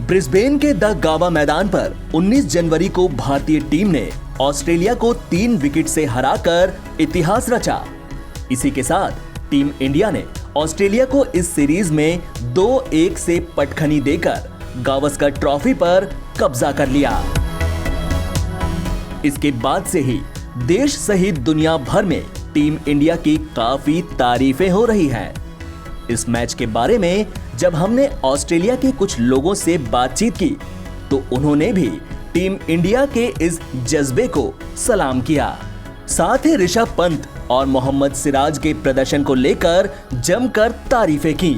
Brisbane के the गावा मैदान पर 19 जनवरी को भारतीय टीम ने ऑस्ट्रेलिया को 3 विकेट से हराकर इतिहास रचा। इसी के साथ टीम इंडिया ने ऑस्ट्रेलिया को इस सीरीज में 2-1 से पटखनी देकर गावस्कर ट्रॉफी पर कब्जा कर लिया। इसके बाद से ही देश सहित दुनिया भर में टीम इंडिया की काफी तारीफें हो रही हैं। इस मैच के बारे में जब हमने ऑस्ट्रेलिया के कुछ लोगों से बातचीत की तो उन्होंने भी टीम इंडिया के इस जज्बे को सलाम किया। साथ ही ऋषभ पंत और मोहम्मद सिराज के प्रदर्शन को लेकर जमकर तारीफें की।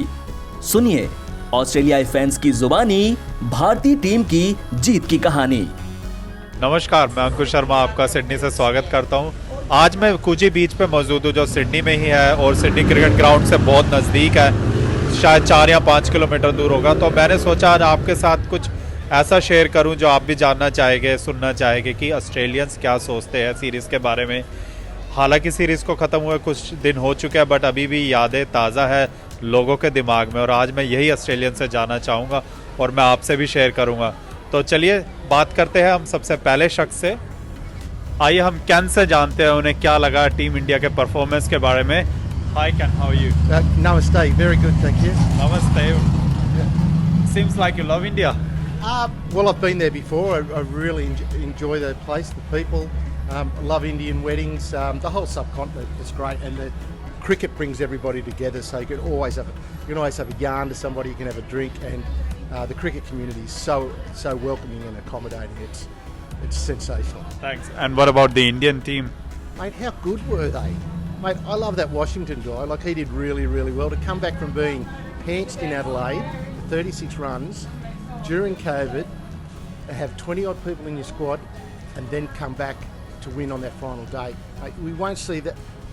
सुनिए ऑस्ट्रेलियाई फैंस की जुबानी भारतीय टीम की जीत की कहानी। नमस्कार, मैं अंकुश शर्मा आपका सिडनी से स्वागत करता हूं। आज मैं कुजी बीच पे मौजूद हूं जो सिडनी में ही है और सिडनी क्रिकेट ग्राउंड से बहुत नज़दीक है, शायद 4 या 5 किलोमीटर दूर होगा। तो मैंने सोचा आज आपके साथ कुछ ऐसा शेयर करूं जो आप भी जानना चाहेंगे, सुनना चाहेंगे कि ऑस्ट्रेलियंस क्या सोचते हैं सीरीज़ के बारे में। हालांकि सीरीज़ को ख़त्म हुए कुछ दिन हो चुके हैं बट अभी भी यादें ताज़ा है लोगों के दिमाग में, और आज मैं यही ऑस्ट्रेलियन से जानना चाहूँगा और मैं आपसे भी शेयर करूँगा। तो चलिए बात करते हैं हम सबसे पहले शख्स से। आइए हम कैन से जानते हैं उन्हें क्या लगा टीम इंडिया के परफॉर्मेंस के बारे में। Hi Ken, how are you? Namaste, very good, thank you. नमस्ते। Seems like you love India. Well, I've been there before. I really enjoy the place, the people. I love Indian weddings. The whole subcontinent is great, and the cricket brings everybody together. So you can always have a yarn to somebody. You can have a drink, and the cricket community is so welcoming and accommodating. It's sensational. Thanks. And what about the Indian team? Mate, how good were they? Mate, I love that Washington guy. Like, he did really, really well to come back from being pantsed in Adelaide, 36 runs during COVID, have 20 odd people in your squad, and then come back to win on that final day. Mate, we won't see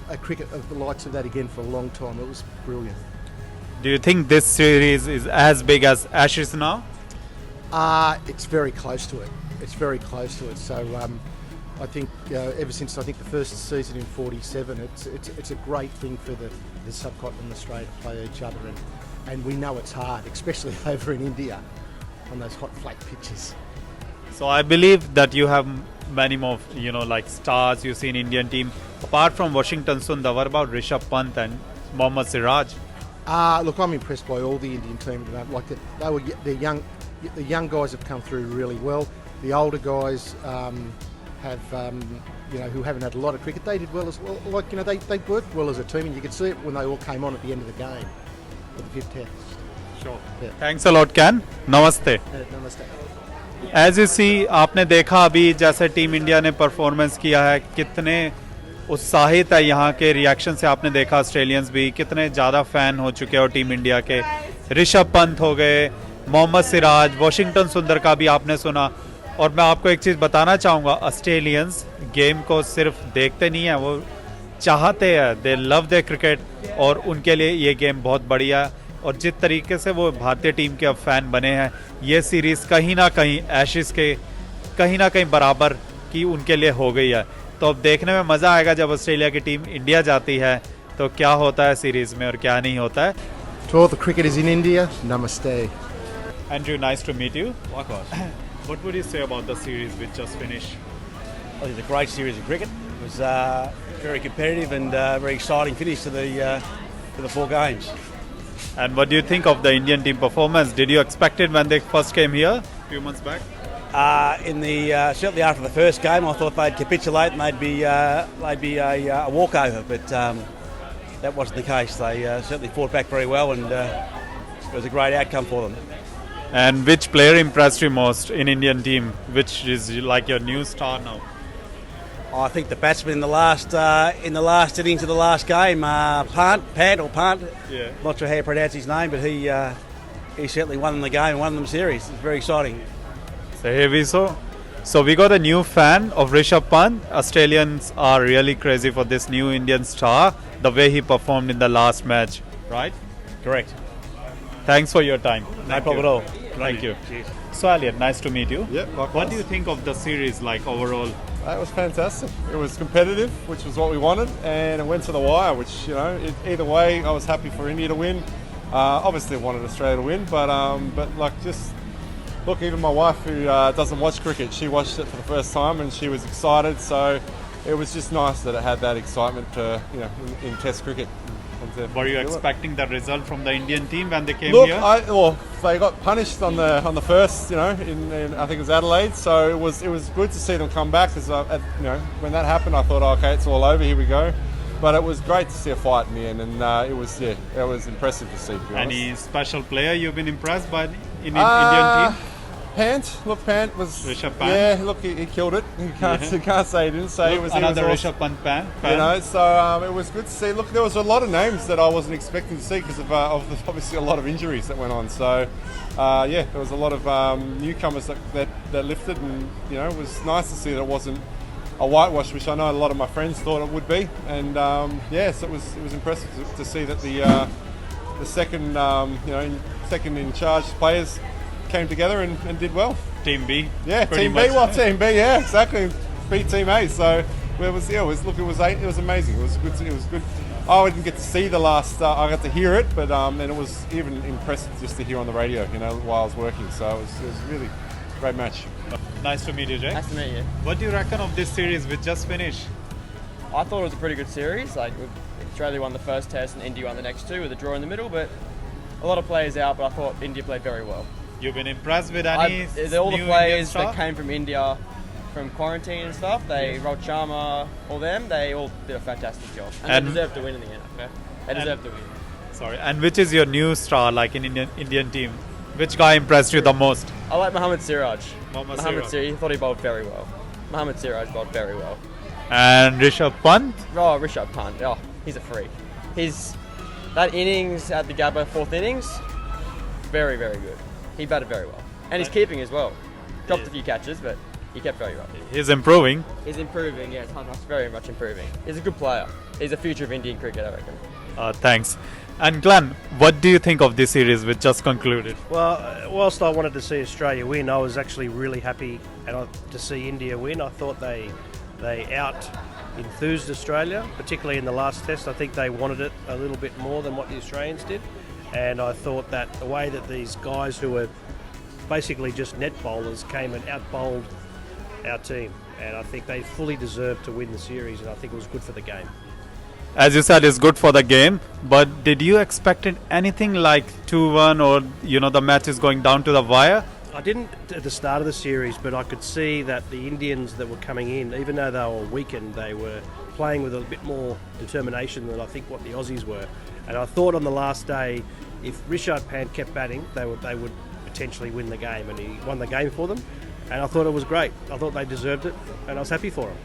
a cricket of the likes of that again for a long time. It was brilliant. Do you think this series is as big as Ashes now? It's very close to it. It's very close to it. So I think ever since the first season in '47, it's a great thing for the subcontinent and Australia to play each other, and we know it's hard, especially over in India on those hot flat pitches. So I believe that you have many more, like stars you see in Indian team. Apart from Washington Sundar, what about Rishabh Pant and Mohammad Siraj? Look, I'm impressed by all the Indian team. Like the young guys have come through really well. The older guys have, who haven't had a lot of cricket, they did well as well. Like, they worked well as a team, and you could see it when they all came on at the end of the game, at the 5th test. Sure. Yeah. Thanks a lot, Ken. Namaste. Namaste. As you see, आपने देखा अभी जैसे team India ने performance किया है, कितने उत्साहित है यहाँ के रिएक्शन से। आपने देखा ऑस्ट्रेलियंस भी कितने ज़्यादा फैन हो चुके हैं टीम इंडिया के। ऋषभ पंत हो गए, मोहम्मद सिराज, वॉशिंगटन सुंदर का भी आपने सुना। और मैं आपको एक चीज़ बताना चाहूँगा, ऑस्ट्रेलियंस गेम को सिर्फ देखते नहीं हैं, वो चाहते हैं, दे लव द क्रिकेट, और उनके लिए ये गेम बहुत बढ़िया है। और जिस तरीके से वो भारतीय टीम के अब फैन बने हैं, ये सीरीज़ कहीं ना कहीं एशेज़ के कहीं ना कहीं बराबर की उनके लिए हो गई है। तो अब देखने में मज़ा आएगा जब ऑस्ट्रेलिया की टीम इंडिया जाती है तो क्या होता है सीरीज़ में और क्या नहीं होता है। To all the cricketers in India, namaste. Andrew, nice to meet you. Likewise. What would you say about the series which just finished? I think it's a great series of cricket. It was very competitive and very exciting finish to the 4 games. And what do you think of the Indian team performance? Did you expect it when they first came here a few months back? Certainly after the first game, I thought they'd capitulate and they'd be a walkover, but that wasn't the case. They certainly fought back very well, and it was a great outcome for them. And which player impressed you most in Indian team? Which is like your new star now? I think the batsman in the last innings of the last game, Pant. Yeah. Not sure how you pronounce his name, but he certainly won them the game and won them the series. It's very exciting. So here we saw. So we got a new fan of Rishabh Pant. Australians are really crazy for this new Indian star, the way he performed in the last match, right? Correct. Thanks for your time. No problem at all. Thank you. Cheers. So Elliot, nice to meet you. Yeah, likewise. What do you think of the series like overall? It was fantastic. It was competitive, which was what we wanted, and it went to the wire, which, either way, I was happy for India to win. Obviously wanted Australia to win, but like just look, even my wife who doesn't watch cricket, she watched it for the first time and she was excited. So it was just nice that it had that excitement, in Test cricket. Were you expecting the result from the Indian team when they came Look, here? they got punished on the first, in I think it was Adelaide. So it was good to see them come back. Because when that happened, I thought, okay, it's all over. Here we go. But it was great to see a fight in the end, and it was impressive to see. To be honest. Any special player you've been impressed by in Indian team? Pant was. Rishabh Pant. Yeah, look, he killed it. You can't say he didn't. So Look, it was another awesome. Rishabh Pant fan. So it was good to see. Look, there was a lot of names that I wasn't expecting to see because of obviously a lot of injuries that went on. So there was a lot of newcomers that lifted, and it was nice to see that it wasn't a whitewash, which I know a lot of my friends thought it would be. And so it was impressive to see that the second second in charge players came together and did well. Team B. Yeah, pretty Team much. B. Well, Team B. Yeah, exactly. Beat Team A. So it was amazing. It was good. It was good. I didn't get to see the last. I got to hear it, but then it was even impressive just to hear on the radio. While I was working. So it was really a great match. Nice to meet you, Jay. Nice to meet you. What do you reckon of this series we just finished? I thought it was a pretty good series. Australia won the first test and India won the next two with a draw in the middle, but a lot of players out, but I thought India played very well. You've been impressed with any all the new players Indian star? that came from India from quarantine and stuff, Rohit Sharma, all them, they all did a fantastic job. And they deserve to win in the end, okay? They deserve to win. Sorry, and which is your new star, like in Indian team? Which guy impressed you the most? I like Mohammad Siraj. Mohammad Siraj, Siraj. he thought he bowled very well. Mohammad Siraj bowled very well. And Rishabh Pant? Oh, Rishabh Pant, he's a freak. That innings at the Gabba, fourth innings, very, very good. He batted very well. And he's keeping as well. Dropped a few catches, but he kept very well. He's improving. He's improving, yeah, it's very much improving. He's a good player. He's the future of Indian cricket, I reckon. Thanks. And Glenn, what do you think of this series which just concluded? Well, whilst I wanted to see Australia win, I was actually really happy to see India win. I thought they out-enthused Australia, particularly in the last test. I think they wanted it a little bit more than what the Australians did. And I thought that the way that these guys who were basically just net bowlers came and out-bowled our team. And I think they fully deserved to win the series, and I think it was good for the game. As you said, it's good for the game, but did you expect anything like 2-1 or, the match is going down to the wire? I didn't at the start of the series, but I could see that the Indians that were coming in, even though they were weakened, they were playing with a bit more determination than I think what the Aussies were. And I thought on the last day, if Rishabh Pant kept batting, they would potentially win the game, and he won the game for them. And I thought it was great. I thought they deserved it, and I was happy for them.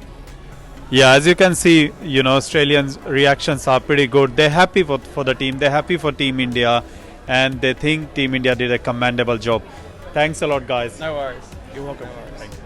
Yeah, as you can see, Australians' reactions are pretty good. They're happy for the team. They're happy for Team India, and they think Team India did a commendable job. Thanks a lot, guys. No worries. You're welcome. No worries. Thank you.